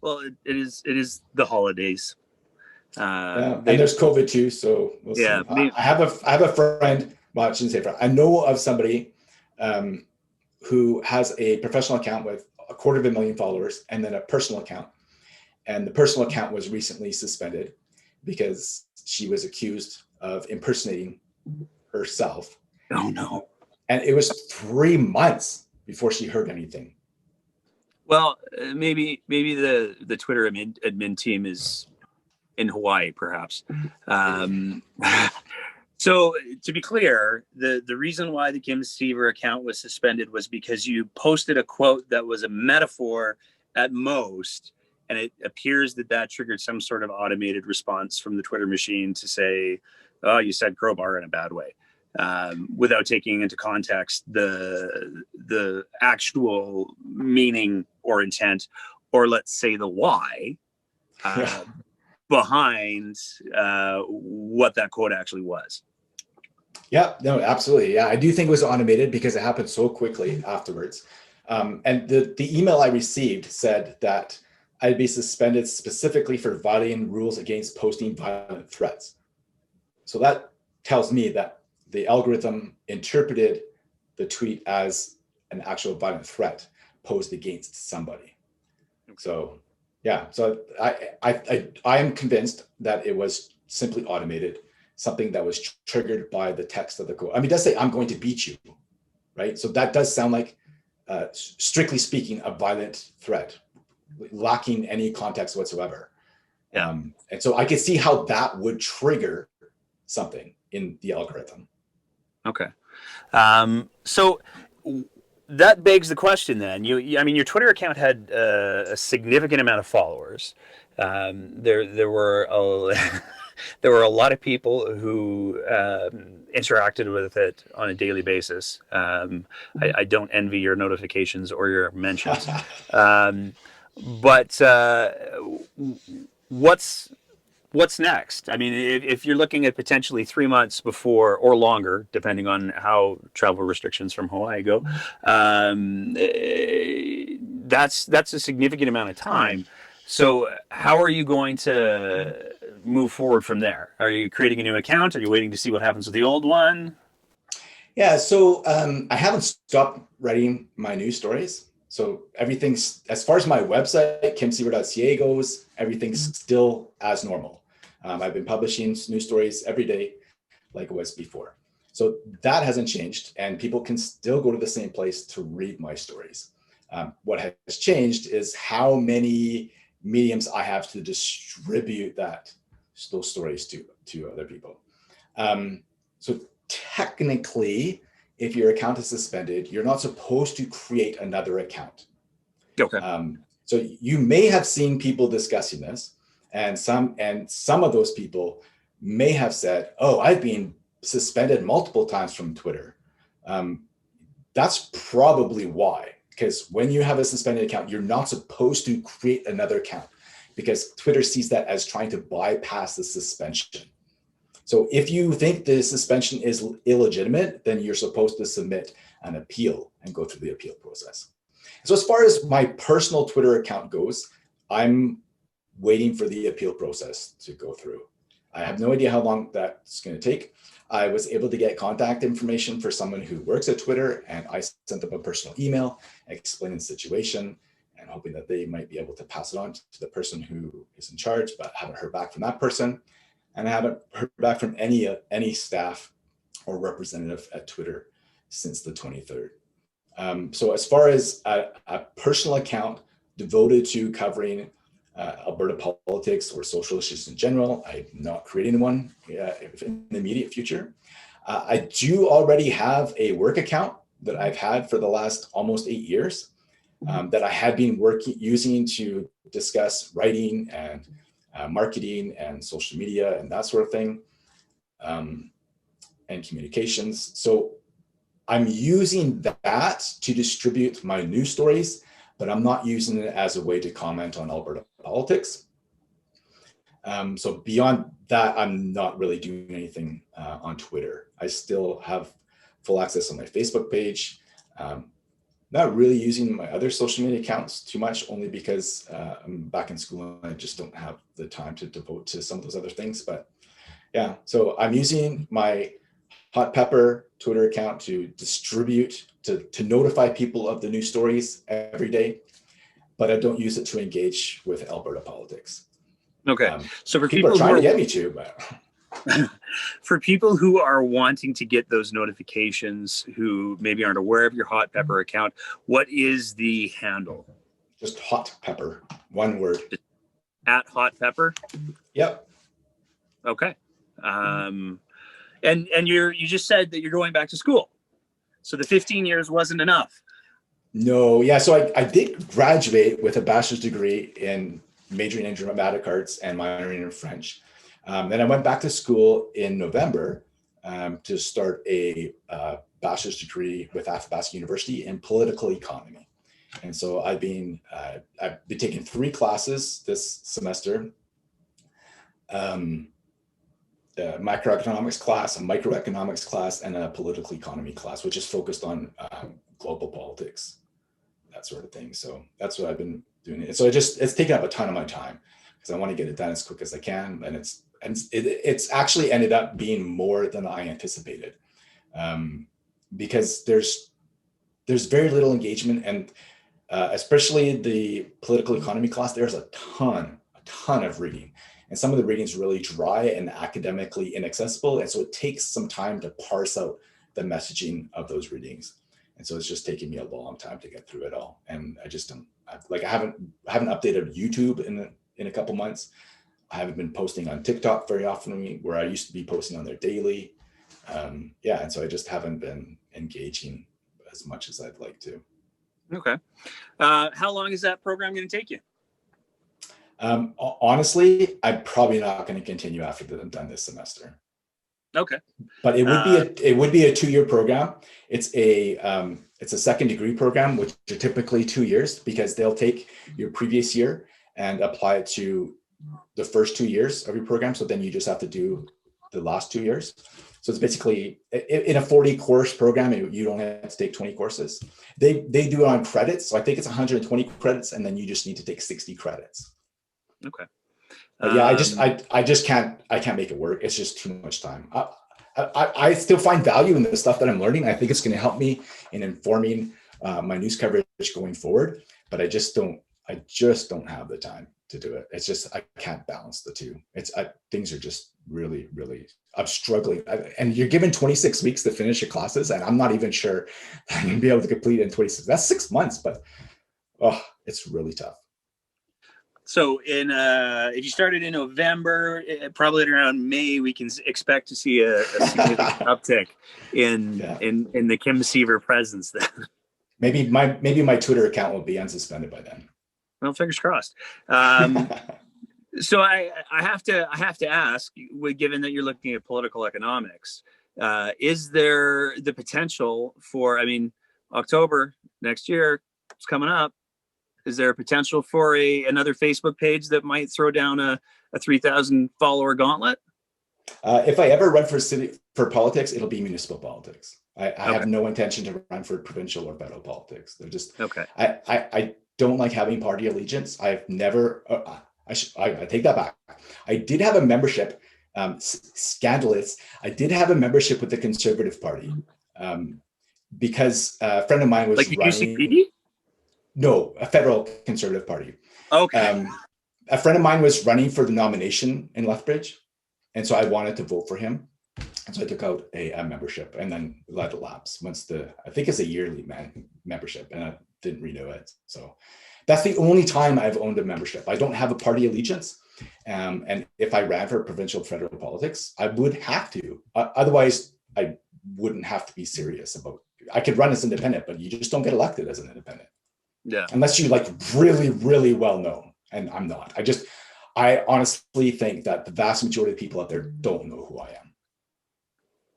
well, it is the holidays. And there's COVID too, so we'll see. I have a friend. Well, I shouldn't say friend. I know of somebody who has a professional account with 250,000 followers, and then a personal account. And the personal account was recently suspended because she was accused of impersonating herself. Oh no! And it was 3 months before she heard anything. Well, maybe the Twitter admin team is in Hawaii, perhaps. So to be clear, the reason why the Kim Siever account was suspended was because you posted a quote that was a metaphor at most, and it appears that that triggered some sort of automated response from the Twitter machine to say, "Oh, you said crowbar in a bad way," without taking into context the actual meaning or intent, or let's say the why behind what that quote actually was. Yeah, no, absolutely. Yeah, I do think it was automated because it happened so quickly afterwards. And the email I received said that I'd be suspended specifically for violating rules against posting violent threats. So that tells me that the algorithm interpreted the tweet as an actual violent threat posed against somebody. So yeah, so I am convinced that it was simply automated, something that was triggered by the text of the quote. I mean, it does say, "I'm going to beat you," right? So that does sound like, strictly speaking, a violent threat, lacking any context whatsoever. Yeah. And so I could see how that would trigger something in the algorithm. Okay. So that begs the question then. I mean, your Twitter account had a significant amount of followers. There were there were a lot of people who interacted with it on a daily basis. I don't envy your notifications or your mentions. But what's next? I mean, if you're looking at potentially 3 months before or longer, depending on how travel restrictions from Hawaii go, that's a significant amount of time. So how are you going to move forward from there? Are you creating a new account? Are you waiting to see what happens with the old one? Yeah, so I haven't stopped writing my news stories. So everything's, as far as my website, kimsiever.ca goes, everything's still as normal. I've been publishing news stories every day like it was before. So that hasn't changed, and people can still go to the same place to read my stories. What has changed is how many mediums I have to distribute those stories to other people. So technically, if your account is suspended, you're not supposed to create another account. Okay. So you may have seen people discussing this, and some of those people may have said, "Oh, I've been suspended multiple times from Twitter." That's probably why, because when you have a suspended account, you're not supposed to create another account, because Twitter sees that as trying to bypass the suspension. So if you think the suspension is illegitimate, then you're supposed to submit an appeal and go through the appeal process. So as far as my personal Twitter account goes, I'm waiting for the appeal process to go through. I have no idea how long that's going to take. I was able to get contact information for someone who works at Twitter, and I sent them a personal email explaining the situation and hoping that they might be able to pass it on to the person who is in charge, but I haven't heard back from that person. And I haven't heard back from any staff or representative at Twitter since the 23rd. So as far as a personal account devoted to covering Alberta politics or social issues in general, I'm not creating one in the immediate future. I do already have a work account that I've had for the last almost 8 years that I had been using to discuss writing and marketing and social media and that sort of thing, and communications. So I'm using that to distribute my news stories, but I'm not using it as a way to comment on Alberta politics. So beyond that, I'm not really doing anything on Twitter. I still have full access on my Facebook page. Not really using my other social media accounts too much, only because I'm back in school and I just don't have the time to devote to some of those other things. But yeah, so I'm using my Hot Pepper Twitter account to distribute, to notify people of the news stories every day, but I don't use it to engage with Alberta politics. Okay. So for people are trying to get me to, but for people who are wanting to get those notifications, who maybe aren't aware of your Hot Pepper account, what is the handle? Just Hot Pepper, one word. At Hot Pepper? Yep. Okay. And you just said that you're going back to school, so the 15 years wasn't enough. No, yeah. So I did graduate with a bachelor's degree in majoring in dramatic arts and minoring in French. Then I went back to school in November to start a bachelor's degree with Athabasca University in political economy. And so I've been taking 3 classes this semester. A macroeconomics class, a microeconomics class, and a political economy class, which is focused on global politics, that sort of thing. So that's what I've been doing. And so it's taken up a ton of my time because I want to get it done as quick as I can. And it's actually ended up being more than I anticipated, because there's very little engagement, and especially the political economy class, there's a ton of reading. And some of the reading is really dry and academically inaccessible. And so it takes some time to parse out the messaging of those readings. And so it's just taking me a long time to get through it all. And I just don't, I haven't updated YouTube in a couple months. I haven't been posting on TikTok very often, where I used to be posting on there daily. And so I just haven't been engaging as much as I'd like to. Okay. How long is that program going to take you? Honestly, I'm probably not going to continue after I'm done this semester. Okay. But it would be a 2-year program. It's a second degree program, which are typically 2 years, because they'll take your previous year and apply it to the first 2 years of your program. So then you just have to do the last 2 years. So it's basically in a 40 course program, you don't have to take 20 courses. They do it on credits. So I think it's 120 credits, and then you just need to take 60 credits. Okay. I just can't make it work. It's just too much time. I still find value in the stuff that I'm learning. I think it's going to help me in informing my news coverage going forward, but I just don't have the time to do it. It's just, I can't balance the two. Things are just really, really, I'm struggling. And you're given 26 weeks to finish your classes, and I'm not even sure I'm going to be able to complete it in 26. That's 6 months, but it's really tough. So if you started in November, probably around May, we can expect to see a significant uptick in the Kim Siever presence then. Maybe my Twitter account will be unsuspended by then. Well, fingers crossed. So I have to ask, given that you're looking at political economics, is there the potential for, October next year is coming up. Is there a potential for another Facebook page that might throw down a 3,000 follower gauntlet? If I ever run for politics, it'll be municipal politics. I have no intention to run for provincial or federal politics. They're just okay. I don't like having party allegiance. I've never. I take that back. I did have a membership. Scandalous. I did have a membership with the Conservative Party because a friend of mine was like the running. UCP? No, a federal Conservative Party. Okay. A friend of mine was running for the nomination in Lethbridge, and so I wanted to vote for him. And so I took out a membership, and then let it lapse I think it's a yearly membership, and I didn't renew it. So that's the only time I've owned a membership. I don't have a party allegiance. And if I ran for provincial federal politics, I would have to. Otherwise, I wouldn't have to be serious about it. I could run as independent, but you just don't get elected as an independent. Yeah. Unless you really, really well known. And I'm not. I honestly think that the vast majority of people out there don't know who I am.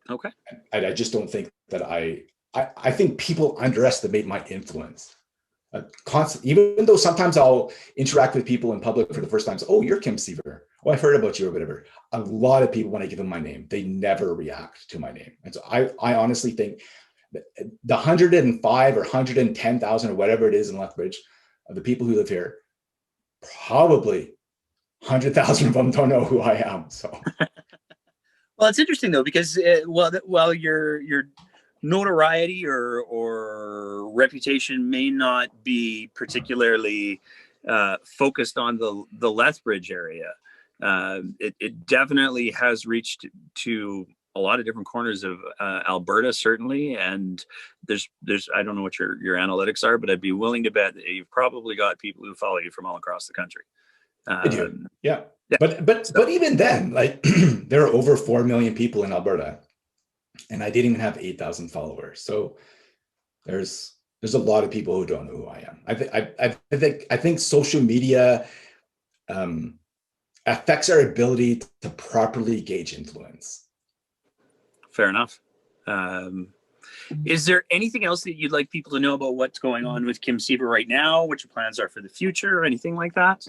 Okay. I just don't think that I think people underestimate my influence. Even though sometimes I'll interact with people in public for the first time. So, you're Kim Siever. I've heard about you or whatever. A lot of people, when I give them my name, they never react to my name. And so I honestly think the 105 or 110,000 or whatever it is in Lethbridge of the people who live here, probably 100,000 of them don't know who I am. So, well, it's interesting though, because while your notoriety or reputation may not be particularly focused on the Lethbridge area, it definitely has reached to a lot of different corners of Alberta, certainly. And there's I don't know what your analytics are, but I'd be willing to bet that you've probably got people who follow you from all across the country. I do. Yeah. But even then, there are over 4 million people in Alberta, and I didn't even have 8,000 followers. So there's a lot of people who don't know who I am. I think social media affects our ability to properly gauge influence. Fair enough. Is there anything else that you'd like people to know about what's going on with Kim Siever right now, what your plans are for the future, or anything like that?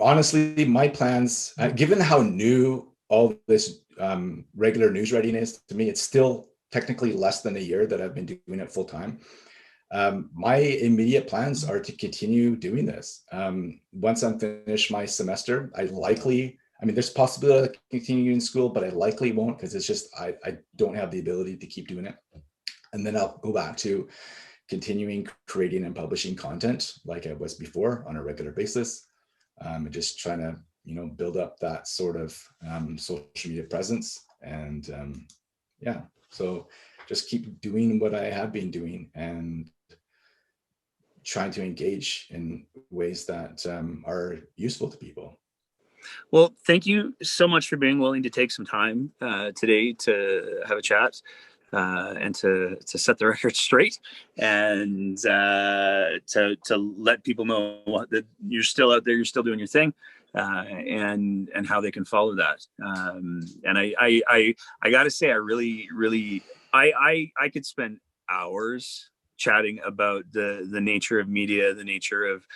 Honestly, my plans, given how new all this regular news writing is to me, it's still technically less than a year that I've been doing it full time. My immediate plans are to continue doing this. Once I'm finished my semester, there's possibility of continuing in school, but I likely won't, because it's just, I don't have the ability to keep doing it. And then I'll go back to continuing creating and publishing content like I was before on a regular basis. Just trying to, build up that sort of social media presence. And so just keep doing what I have been doing and trying to engage in ways that are useful to people. Well, thank you so much for being willing to take some time today to have a chat and to set the record straight, and to let people know that you're still out there, you're still doing your thing, and how they can follow that. And I got to say, I could spend hours chatting about the nature of media, the nature of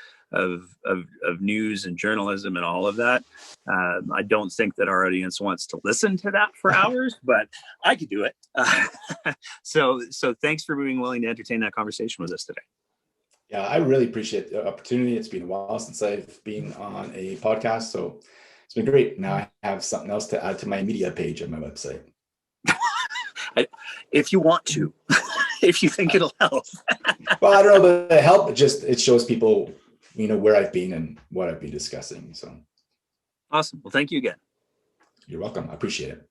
news and journalism and all of that. I don't think that our audience wants to listen to that for hours, but I could do it. So thanks for being willing to entertain that conversation with us today. Yeah, I really appreciate the opportunity. It's been a while since I've been on a podcast, so it's been great. Now I have something else to add to my media page on my website. If you want to, if you think it'll help. Well, I don't know, but it helps. It shows people, where I've been and what I've been discussing. So awesome. Well, thank you again. You're welcome. I appreciate it.